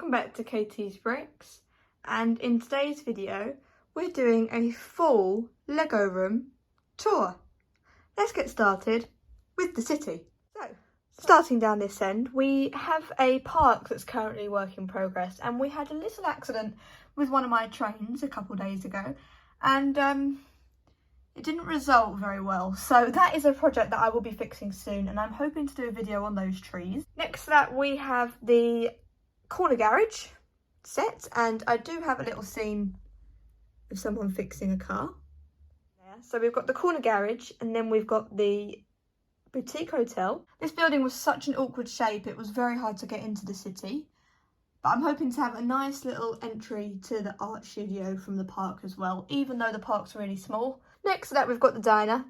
welcome back to kts.bricks, and in today's video we're doing a full Lego room tour. Let's get started with the city. So, starting down this end, we have a park that's currently work in progress, and we had a little accident with one of my trains a couple days ago, and it didn't result very well. So that is a project that I will be fixing soon, and I'm hoping to do a video on those trees. Next to that we have the corner garage set, and I do have a little scene of someone fixing a car. So we've got the corner garage, and then we've got the boutique hotel. This building was such an awkward shape, it was very hard to get into the city. But I'm hoping to have a nice little entry to the art studio from the park as well, even though the park's really small. Next to that we've got the diner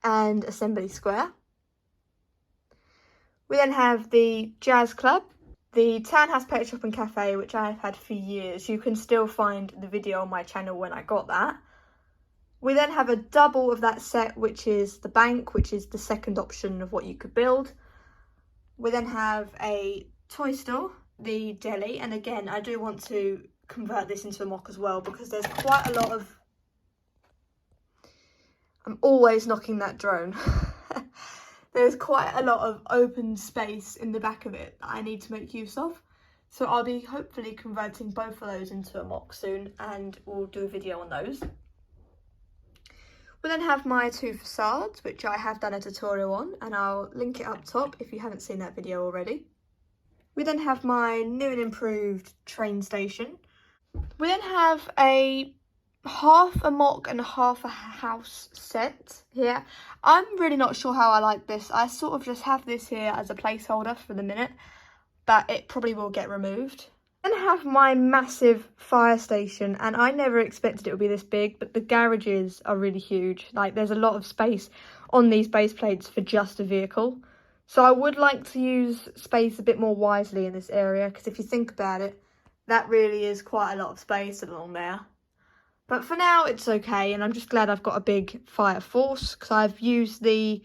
and Assembly Square. We then have the jazz club, the Townhouse Pet Shop and Cafe, which I have had for years. You can still find the video on my channel when I got that. We then have a double of that set, which is the bank, which is the second option of what you could build. We then have a toy store, the deli, and again I do want to convert this into a mock as well, because there's quite a lot of... I'm always knocking that drone. There's quite a lot of open space in the back of it that I need to make use of. So I'll be hopefully converting both of those into a mock soon, and we'll do a video on those. We then have my two facades, which I have done a tutorial on, and I'll link it up top if you haven't seen that video already. We then have my new and improved train station. We then have a half a mock and half a house set here. I'm really not sure how I like this. I sort of just have this here as a placeholder for the minute, but it probably will get removed. I then have my massive fire station, and I never expected it would be this big, but the garages are really huge. Like, there's a lot of space on these base plates for just a vehicle. So I would like to use space a bit more wisely in this area, because if you think about it, that really is quite a lot of space along there. But for now, it's okay, and I'm just glad I've got a big fire force, because I've used the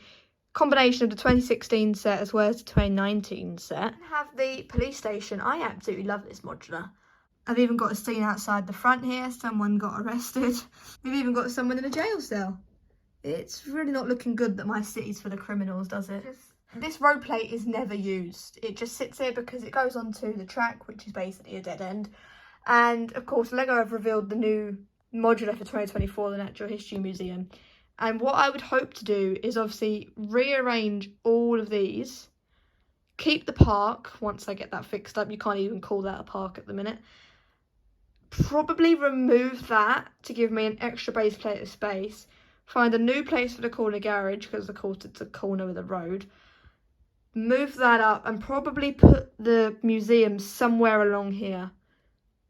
combination of the 2016 set as well as the 2019 set. I have the police station. I absolutely love this modular. I've even got a scene outside the front here. Someone got arrested. We've even got someone in a jail cell. It's really not looking good that my city's full of criminals, does it? This road plate is never used. It just sits here because it goes onto the track, which is basically a dead end. And of course, Lego have revealed the new modular for 2024, the Natural History Museum. And what I would hope to do is obviously rearrange all of these, keep the park once I get that fixed up. You can't even call that a park at the minute. Probably remove that to give me an extra base plate of space. Find a new place for the corner garage, because of course it's a corner of the road. Move that up and probably put the museum somewhere along here.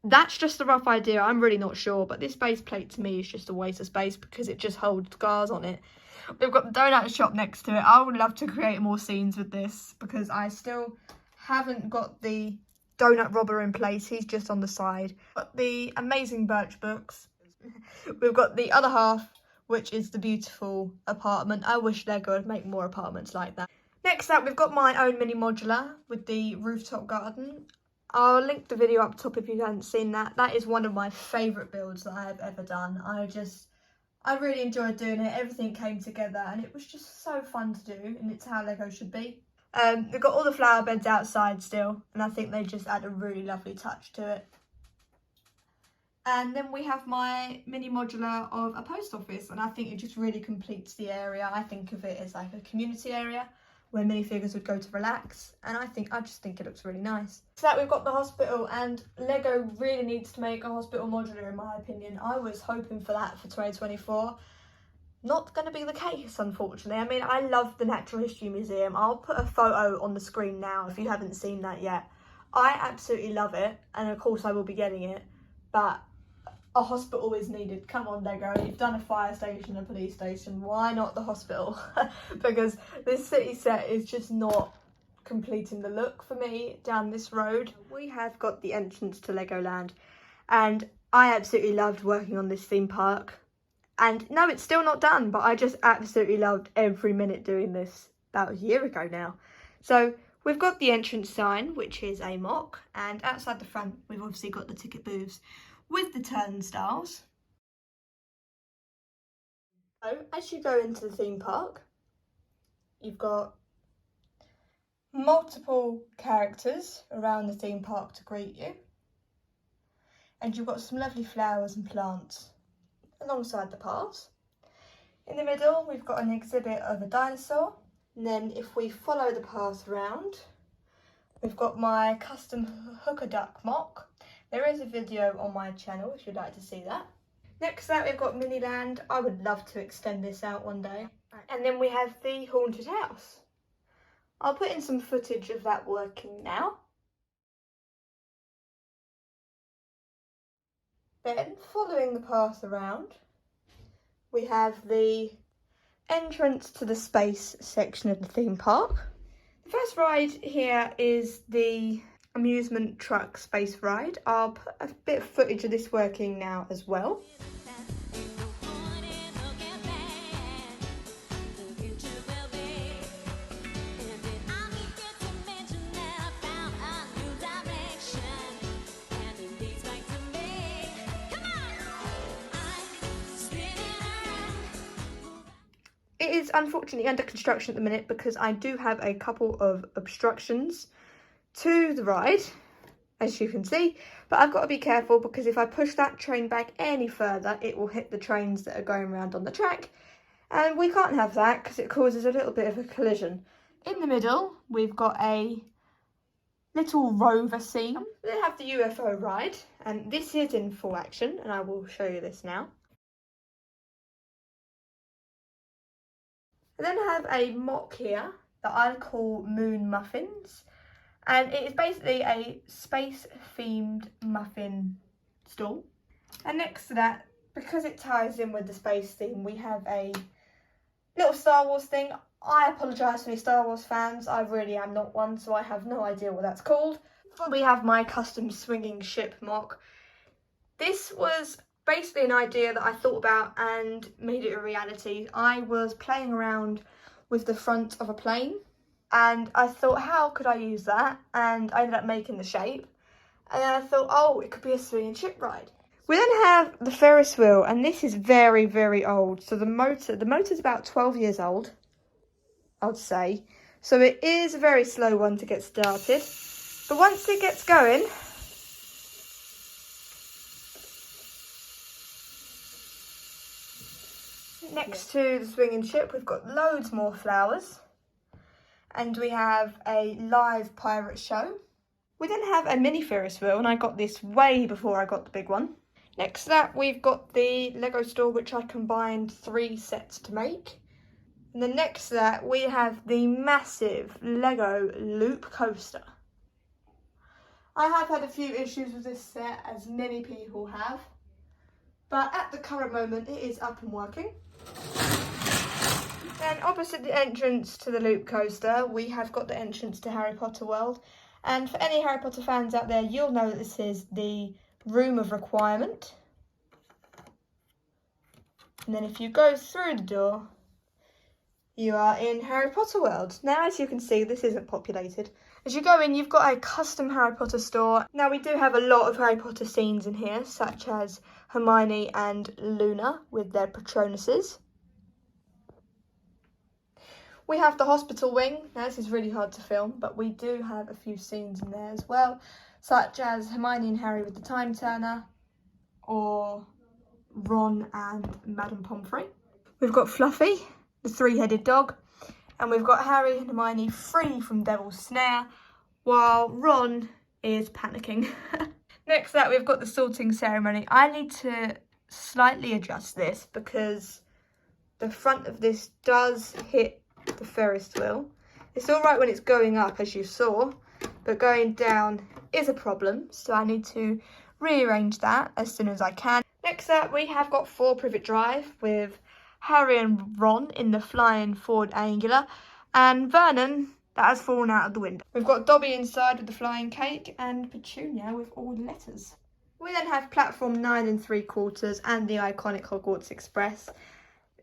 That's just a rough idea. I'm really not sure, but this base plate to me is just a waste of space because it just holds cars on it. We've got the donut shop next to it. I would love to create more scenes with this, because I still haven't got the donut robber in place. He's just on the side. Got the amazing birch books. We've got the other half, which is the beautiful apartment. I wish Lego would make more apartments like that. Next up, we've got my own mini modular with the rooftop garden. I'll link the video up top if you haven't seen that. That is one of my favourite builds that I have ever done. I really enjoyed doing it. Everything came together and it was just so fun to do, and it's how Lego should be. We've got all the flower beds outside still, and I think they just add a really lovely touch to it. And then we have my mini modular of a post office, and I think it just really completes the area. I think of it as like a community area where minifigures would go to relax, and I just think it looks really nice. So that we've got the hospital, and Lego really needs to make a hospital modular in my opinion. I was hoping for that for 2024. Not going to be the case, unfortunately. I mean, I love the Natural History Museum. I'll put a photo on the screen now if you haven't seen that yet. I absolutely love it, and of course I will be getting it, but a hospital is needed. Come on, Lego, you've done a fire station, a police station, why not the hospital? Because this city set is just not completing the look for me down this road. We have got the entrance to Legoland, and I absolutely loved working on this theme park. And no, it's still not done, but I just absolutely loved every minute doing this. About a year ago now. So We've got the entrance sign, which is a mock, and outside the front we've obviously got the ticket booths with the turnstiles. So as you go into the theme park, you've got multiple characters around the theme park to greet you, and you've got some lovely flowers and plants alongside the paths. In the middle we've got an exhibit of a dinosaur, and then if we follow the path around, we've got my custom hooker duck mock. There is a video on my channel if you'd like to see that. Next to that we've got Miniland. I would love to extend this out one day. And then we have the haunted house. I'll put in some footage of that working now. Then, following the path around, we have the entrance to the space section of the theme park. The first ride here is the amusement truck space ride. I'll put a bit of footage of this working now as well. It is unfortunately under construction at the minute because I do have a couple of obstructions to the ride, as you can see, but I've got to be careful because if I push that train back any further, it will hit the trains that are going around on the track, and we can't have that because it causes a little bit of a collision. In the middle, we've got a little rover scene. We then have the UFO ride, and this is in full action, and I will show you this now. I then have a mock here that I call Moon Muffins, and it is basically a space themed muffin stall. And next to that, because it ties in with the space theme, we have a little Star Wars thing. I apologise to any Star Wars fans, I really am not one, so I have no idea what that's called. We have my custom swinging ship mock. This was basically an idea that I thought about and made it a reality. I was playing around with the front of a plane and I thought, how could I use that? And I ended up making the shape. And then I thought, oh, it could be a swinging ship ride. We then have the Ferris wheel, and this is very, very old. So the motor's about 12 years old, I would say. So it is a very slow one to get started. But once it gets going, next to the swinging ship, we've got loads more flowers. And we have a live pirate show. We then have a mini Ferris wheel, and I got this way before I got the big one. Next to that, we've got the Lego store, which I combined 3 sets to make. And then next to that, we have the massive Lego loop coaster. I have had a few issues with this set, as many people have. But at the current moment, it is up and working. Then opposite the entrance to the loop coaster, we have got the entrance to Harry Potter World. And for any Harry Potter fans out there, you'll know that this is the room of requirement. And then if you go through the door, you are in Harry Potter World. Now, as you can see, this isn't populated. As you go in, you've got a custom Harry Potter store. Now, we do have a lot of Harry Potter scenes in here, such as Hermione and Luna with their Patronuses. We have the hospital wing. Now, this is really hard to film, but we do have a few scenes in there as well, such as Hermione and Harry with the Time Turner, or Ron and Madame Pomfrey. We've got Fluffy, the 3-headed dog, and we've got Harry and Hermione free from Devil's Snare, while Ron is panicking. Next to that, we've got the sorting ceremony. I need to slightly adjust this because the front of this does hit the Ferris wheel. It's all right when it's going up, as you saw, but going down is a problem, so I need to rearrange that as soon as I can. Next up, we have got 4 Privet Drive with Harry and Ron in the flying Ford Angular, and Vernon that has fallen out of the window. We've got Dobby inside with the flying cake, and Petunia with all the letters. We then have platform 9 3/4 and the iconic Hogwarts Express.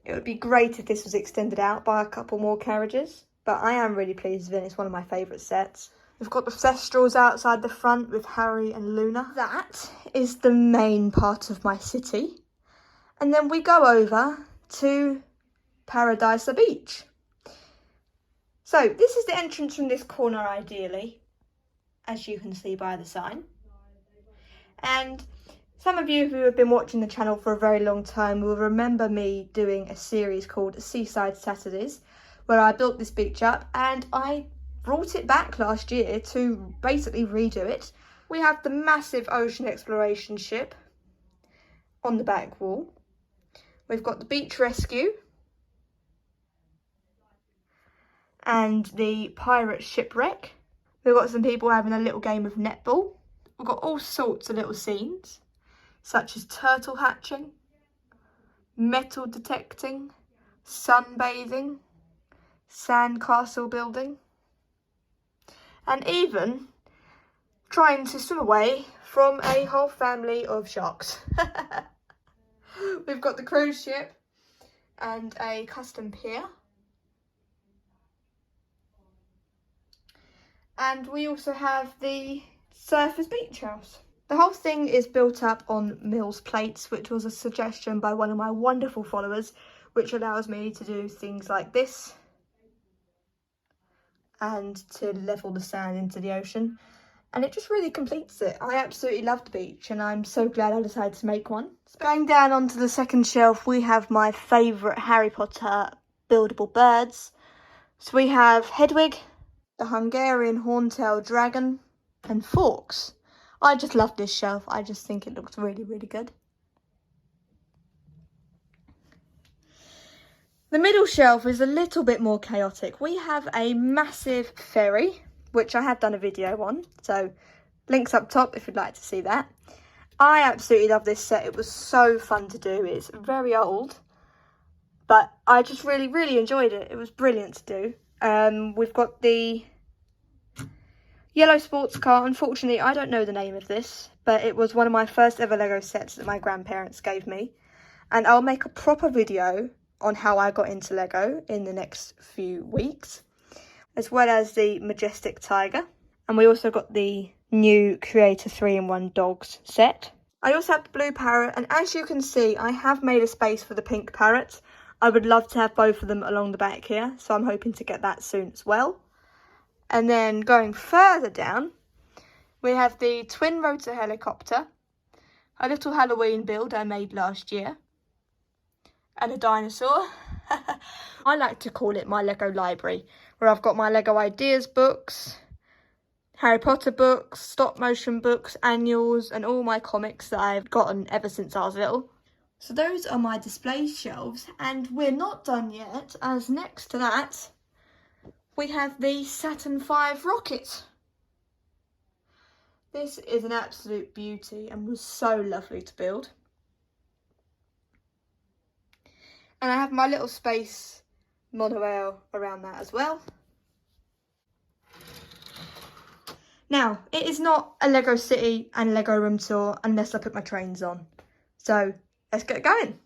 It would be great if this was extended out by a couple more carriages. but I am really pleased with it. It's one of my favourite sets. We've got the Thestrals outside the front with Harry and Luna. That is the main part of my city. And then we go over to Paradise Beach. So this is the entrance from this corner ideally, as you can see by the sign. And some of you who have been watching the channel for a very long time will remember me doing a series called Seaside Saturdays, where I built this beach up and I brought it back last year to basically redo it. We have the massive ocean exploration ship on the back wall. We've got the beach rescue and the pirate shipwreck. We've got some people having a little game of netball. We've got all sorts of little scenes, such as turtle hatching, metal detecting, sunbathing, sandcastle building, and even trying to swim away from a whole family of sharks. We've got the cruise ship and a custom pier. And we also have the Surfers Beach House. The whole thing is built up on Mills plates, which was a suggestion by one of my wonderful followers, which allows me to do things like this and to level the sand into the ocean. And it just really completes it. I absolutely love the beach and I'm so glad I decided to make one. Going down onto the second shelf, we have my favourite Harry Potter buildable birds. So we have Hedwig, the Hungarian horntail dragon, and Forks. I just love this shelf. I just think it looks really, really good. The middle shelf is a little bit more chaotic. We have a massive ferry, which I have done a video on, so links up top if you'd like to see that. I absolutely love this set. It was so fun to do. It's very old, but I just really, really enjoyed it. It was brilliant to do. We've got the yellow sports car. Unfortunately, I don't know the name of this, but it was one of my first ever Lego sets that my grandparents gave me. And I'll make a proper video on how I got into Lego in the next few weeks, as well as the majestic tiger. And we also got the new Creator 3-in-1 dogs set. I also have the blue parrot, and as you can see, I have made a space for the pink parrot. I would love to have both of them along the back here, so I'm hoping to get that soon as well. And then going further down, we have the twin rotor helicopter, a little Halloween build I made last year, and a dinosaur. I like to call it my Lego library, where I've got my Lego ideas books, Harry Potter books, stop motion books, annuals, and all my comics that I've gotten ever since I was little. So those are my display shelves, and we're not done yet, as next to that we have the Saturn V rocket. This is an absolute beauty and was so lovely to build. And I have my little space monorail around that as well. Now, it is not a Lego City and Lego room tour unless I put my trains on. So let's get going.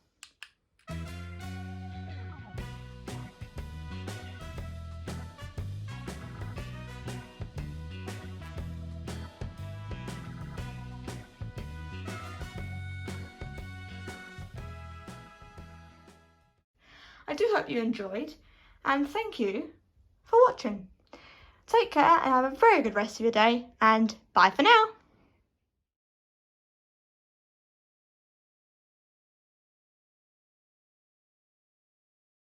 I do hope you enjoyed, and thank you for watching. Take care and have a very good rest of your day, and bye for now.